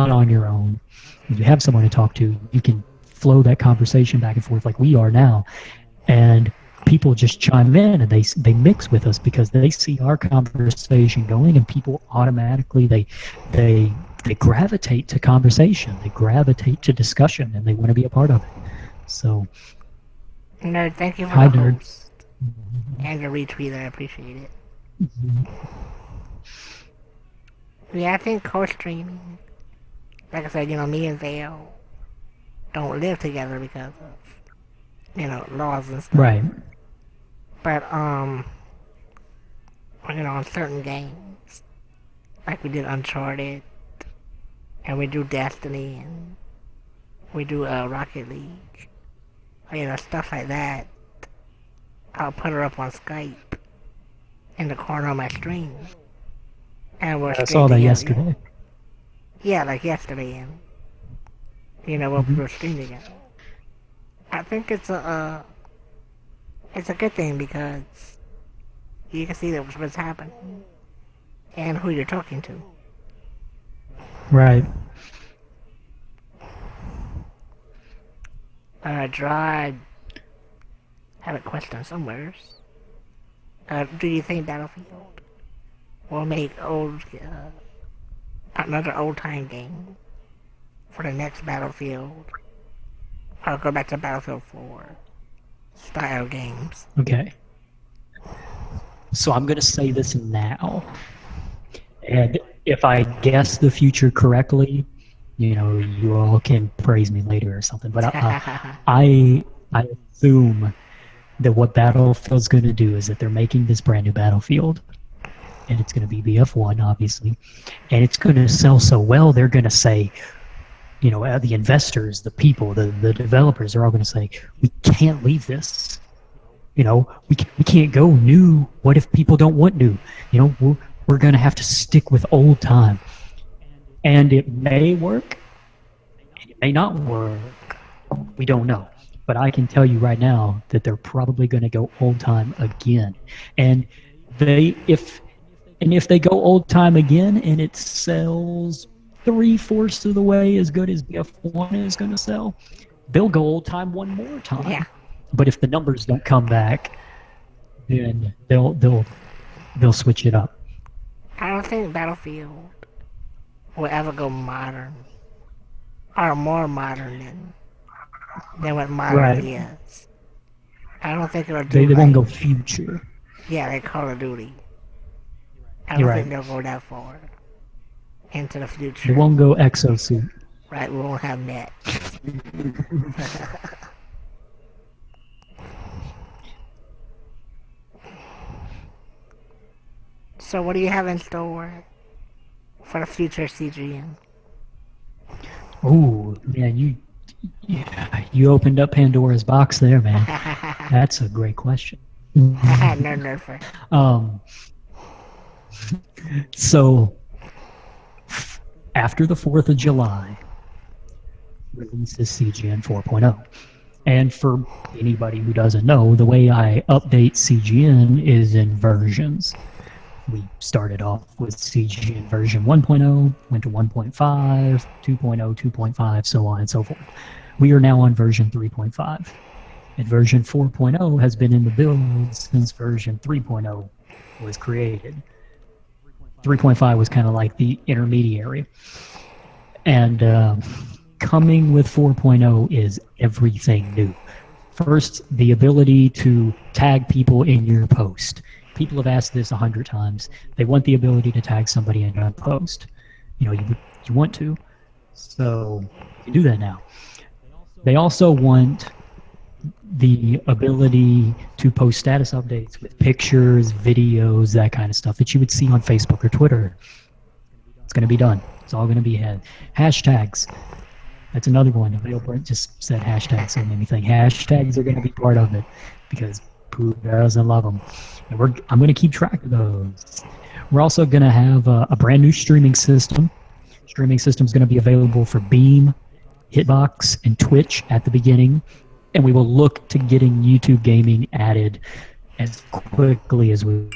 not on your own. You have someone to talk to. You can flow that conversation back and forth like we are now, and people just chime in and they mix with us because they see our conversation going, and people automatically they gravitate to conversation, they gravitate to discussion, and they want to be a part of it. So, Nerd, thank you for hi, the nerd. host and the retweet. I appreciate it. Yeah, I think co-streaming, like I said, me and Vale don't live together because of, laws and stuff. Right. But, on certain games, like we did Uncharted, and we do Destiny, and we do Rocket League, stuff like that, I'll put her up on Skype in the corner of my stream. And we'll I saw that together. yesterday. Yeah, like yesterday, and we'll stream together. I think it's a good thing because you can see what's happening and who you're talking to. Right. Dry have a question somewhere. Do you think Battlefield will make another old-time game for the next Battlefield? Or go back to Battlefield 4 style games? Okay. So I'm going to say this now. And if I guess the future correctly, you all can praise me later or something. But I assume that what Battlefield's going to do is that they're making this brand new Battlefield, and it's going to be BF1, obviously, and it's going to sell so well, they're going to say, the investors, the people, the developers are all going to say, we can't leave this. We can't go new. What if people don't want new? We're going to have to stick with old time. And it may work, it may not work. We don't know. But I can tell you right now that they're probably going to go old time again. And if they go old time again and it sells 3/4 of the way as good as BF1 is going to sell, they'll go old time one more time. Yeah. But if the numbers don't come back, then they'll switch it up. I don't think Battlefield will ever go modern or more modern than what modern is. I don't think it'll do. They won't go future. Yeah, like Call of Duty. I don't think they'll go that far into the future. They won't go exosuit. Right, we won't have net. So what do you have in store for the future CGN? Oh, man, you opened up Pandora's box there, man. That's a great question. Nerd. So, after the 4th of July, releases CGN 4.0. And for anybody who doesn't know, the way I update CGN is in versions. We started off with CGN version 1.0, went to 1.5, 2.0, 2.5, so on and so forth. We are now on version 3.5. And version 4.0 has been in the build since version 3.0 was created. 3.5 was kind of like the intermediary. And coming with 4.0 is everything new. First, the ability to tag people in your post. People have asked this 100 times. They want the ability to tag somebody in a post. You want to, so you can do that now. They also want the ability to post status updates with pictures, videos, that kind of stuff that you would see on Facebook or Twitter. It's going to be done. It's all going to be had. Hashtags. That's another one. Brent just said hashtags, so it made me think hashtags are going to be part of it because who doesn't love them? And I'm going to keep track of those. We're also going to have a brand new streaming system. Streaming system is going to be available for Beam, Hitbox, and Twitch at the beginning. And we will look to getting YouTube gaming added as quickly as we.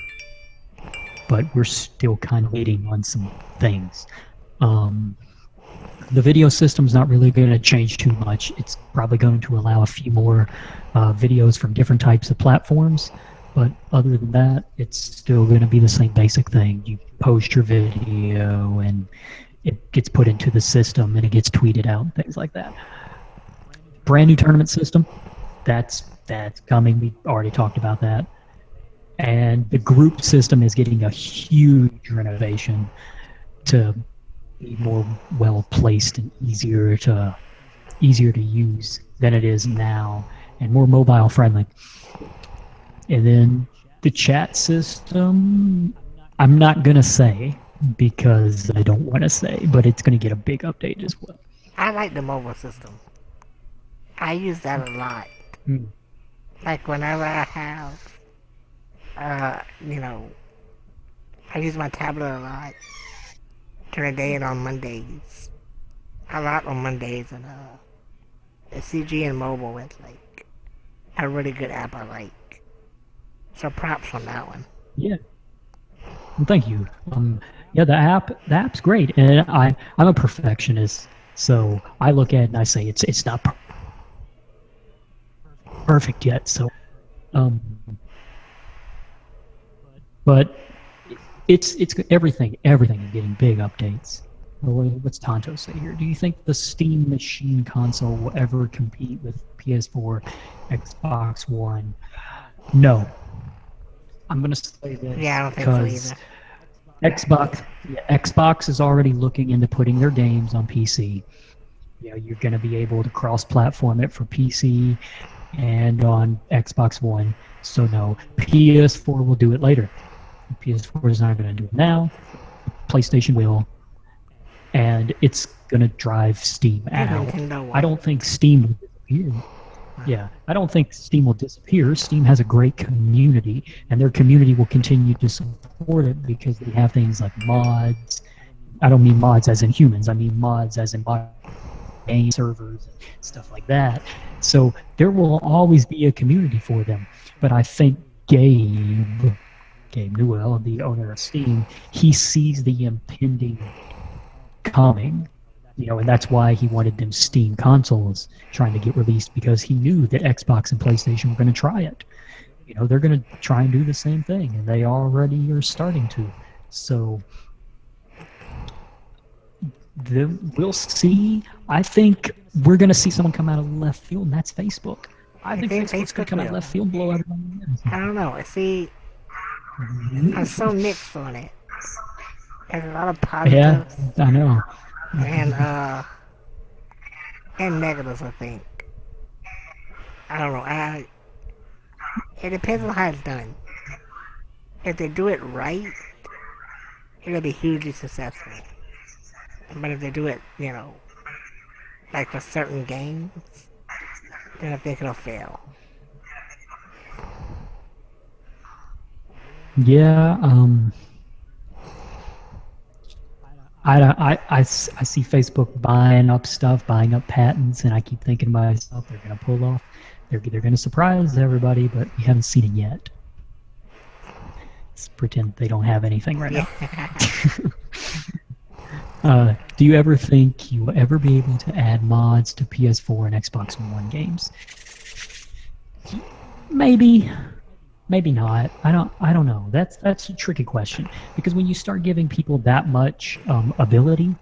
But we're still kind of waiting on some things. The video system's not really going to change too much. It's probably going to allow a few more videos from different types of platforms. But other than that, it's still going to be the same basic thing. You post your video and it gets put into the system and it gets tweeted out and things like that. Brand new tournament system, that's coming. We already talked about that. And the group system is getting a huge renovation to be more well placed and easier to use than it is now, and more mobile friendly. And then the chat system, I'm not gonna say because I don't want to say, but it's gonna get a big update as well. I like the mobile system. I use that a lot. Like whenever I have, you know, I use my tablet a lot during the day and on Mondays. A lot on Mondays, and the CGN mobile is like a really good app I like. So props on that one. Yeah. Well, thank you. Yeah, the app's great, and I'm a perfectionist, so I look at it and I say it's not perfect yet. So, but it's everything is getting big updates. What's Tonto say here? Do you think the Steam Machine console will ever compete with PS4, Xbox One? No. I'm gonna say this. Yeah, I don't think so either. Xbox is already looking into putting their games on PC. You know, you're going to be able to cross-platform it for PC and on Xbox One. So no, PS4 will do it later. PS4 is not going to do it now. PlayStation will, and it's going to drive Steam out. I don't think Steam will disappear. Yeah, I don't think Steam will disappear. Steam has a great community, and their community will continue to support it because they have things like mods. I don't mean mods as in humans. I mean mods as in game servers and stuff like that. So there will always be a community for them. But I think Gabe Newell, the owner of Steam, he sees the impending coming. You know, and that's why he wanted them Steam consoles trying to get released, because he knew that Xbox and PlayStation were going to try it. You know, they're going to try and do the same thing, and they already are starting to. So we'll see. I think we're going to see someone come out of left field, and that's Facebook. I think Facebook's going to come out of left field and blow everyone else. I don't know. See, I'm so mixed on it. There's a lot of positives. Yeah, I know. And negatives, I think. I don't know. It depends on how it's done. If they do it right, it'll be hugely successful. But if they do it, you know, like for certain games, then I think it'll fail. Yeah, I see Facebook buying up stuff, buying up patents, and I keep thinking to myself, they're going to pull off. They're going to surprise everybody, but we haven't seen it yet. Let's pretend they don't have anything right now. Do you ever think you will ever be able to add mods to PS4 and Xbox One games? Maybe. Maybe not. I don't know. That's a tricky question, because when you start giving people that much ability,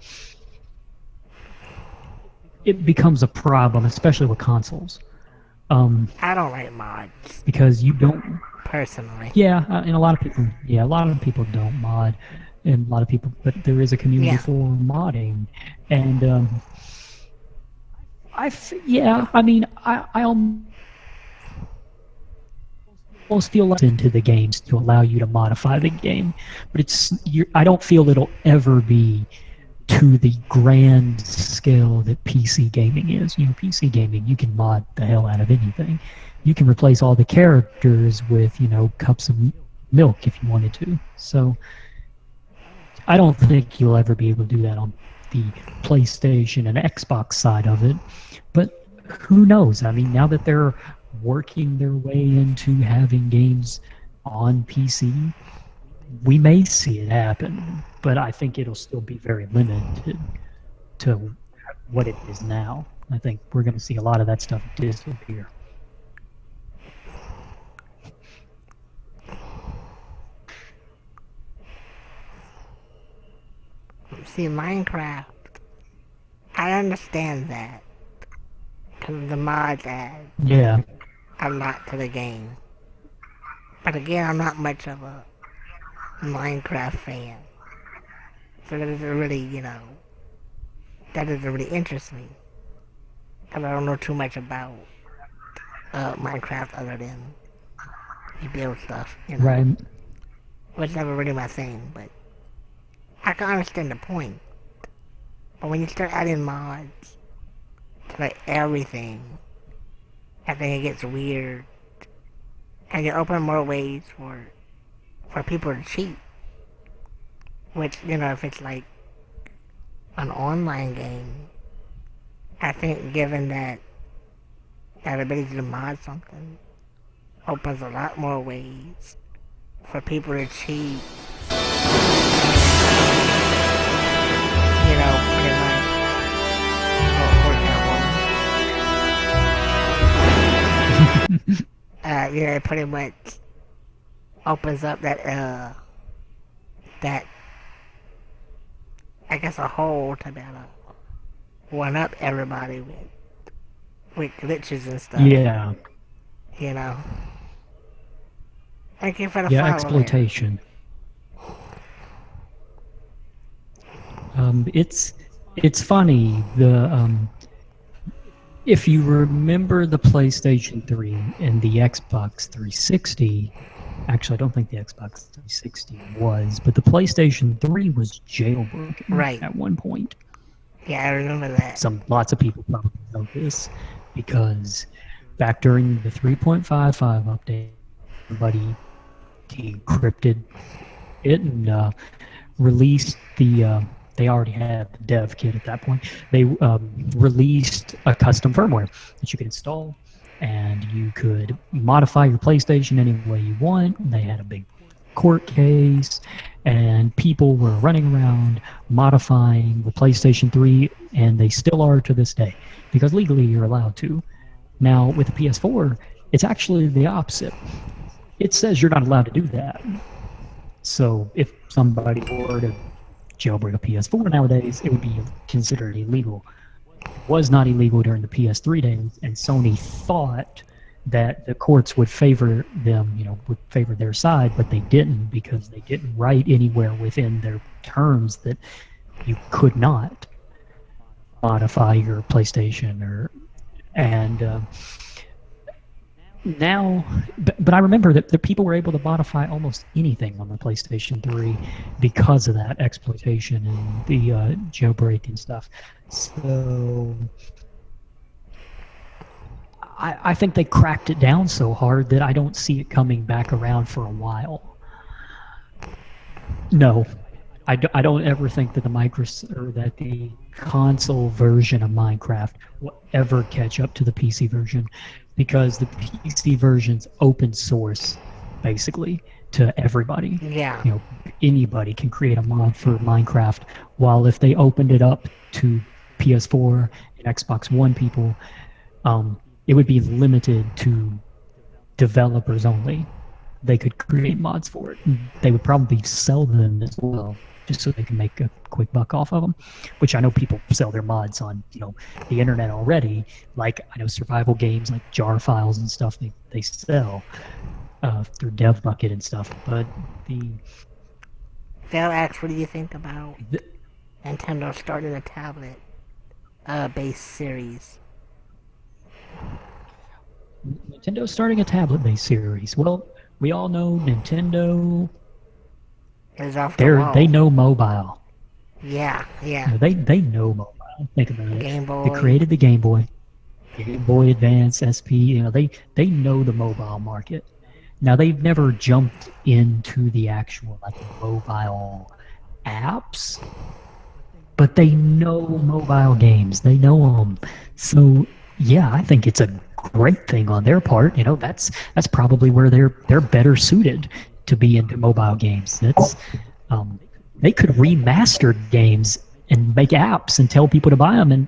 it becomes a problem, especially with consoles. I don't like mods because you don't personally. Yeah, and a lot of people don't mod, and a lot of people, but there is a community for modding, and I almost feel like into the games to allow you to modify the game, but I don't feel it'll ever be to the grand scale that PC gaming is. You know, PC gaming, you can mod the hell out of anything. You can replace all the characters with, you know, cups of milk if you wanted to. So I don't think you'll ever be able to do that on the PlayStation and Xbox side of it, but who knows? I mean, now that they're working their way into having games on PC, we may see it happen, but I think it'll still be very limited to what it is now. I think we're going to see a lot of that stuff disappear. See, Minecraft, I understand that. Because the mods add Yeah. a lot to the game. But again, I'm not much of a Minecraft fan. So that doesn't really, that doesn't really interest me. Because I don't know too much about Minecraft other than you build stuff, Right. Which never really my thing, but I can understand the point. But when you start adding mods to like everything, I think it gets weird. And you open more ways for people to cheat. Which, if it's like an online game, I think given that ability to mod something opens a lot more ways for people to cheat. Pretty much. For example. It pretty much opens up that I guess a hole to be able to one up everybody with glitches and stuff. Yeah. Thank you for the Yeah, follow exploitation. It's funny, if you remember the PlayStation 3 and the Xbox 360, actually I don't think the Xbox 360 was, but the PlayStation 3 was jailbroken at one point. Yeah, I remember that. Lots of people probably know this because back during the 3.55 update, everybody decrypted it and released they already had the dev kit at that point. They released a custom firmware that you could install, and you could modify your PlayStation any way you want. They had a big court case, and people were running around modifying the PlayStation 3, and they still are to this day, because legally you're allowed to. Now, with the PS4, it's actually the opposite. It says you're not allowed to do that. So if somebody were to jailbreak a PS4 nowadays, it would be considered illegal. It was not illegal during the PS3 days, and Sony thought that the courts would favor them, would favor their side, but they didn't, because they didn't write anywhere within their terms that you could not modify your PlayStation now, but I remember that the people were able to modify almost anything on the PlayStation 3 because of that exploitation and the jailbreak and stuff. So I think they cracked it down so hard that I don't see it coming back around for a while. No, I don't ever think that the console version of Minecraft will ever catch up to the PC version, because the PC version's open source, basically, to everybody. Yeah. Anybody can create a mod for Minecraft, while if they opened it up to PS4 and Xbox One people, it would be limited to developers only. They could create mods for it. They would probably sell them as well, just so they can make a quick buck off of them, which I know people sell their mods on, the internet already. Like, I know survival games like jar files and stuff, they sell through DevBucket and stuff. But Phil asks, what do you think about Nintendo starting a tablet based series? Nintendo's starting a tablet-based series. Well, we all know Nintendo. They know mobile. Yeah. They know mobile. Think about it. Game Boy. They created the Game Boy Advance, SP. They know the mobile market. Now, they've never jumped into the actual mobile apps, but they know mobile games. They know them. So yeah, I think it's a great thing on their part. That's probably where they're better suited to be into mobile games. They could remaster games and make apps and tell people to buy them, and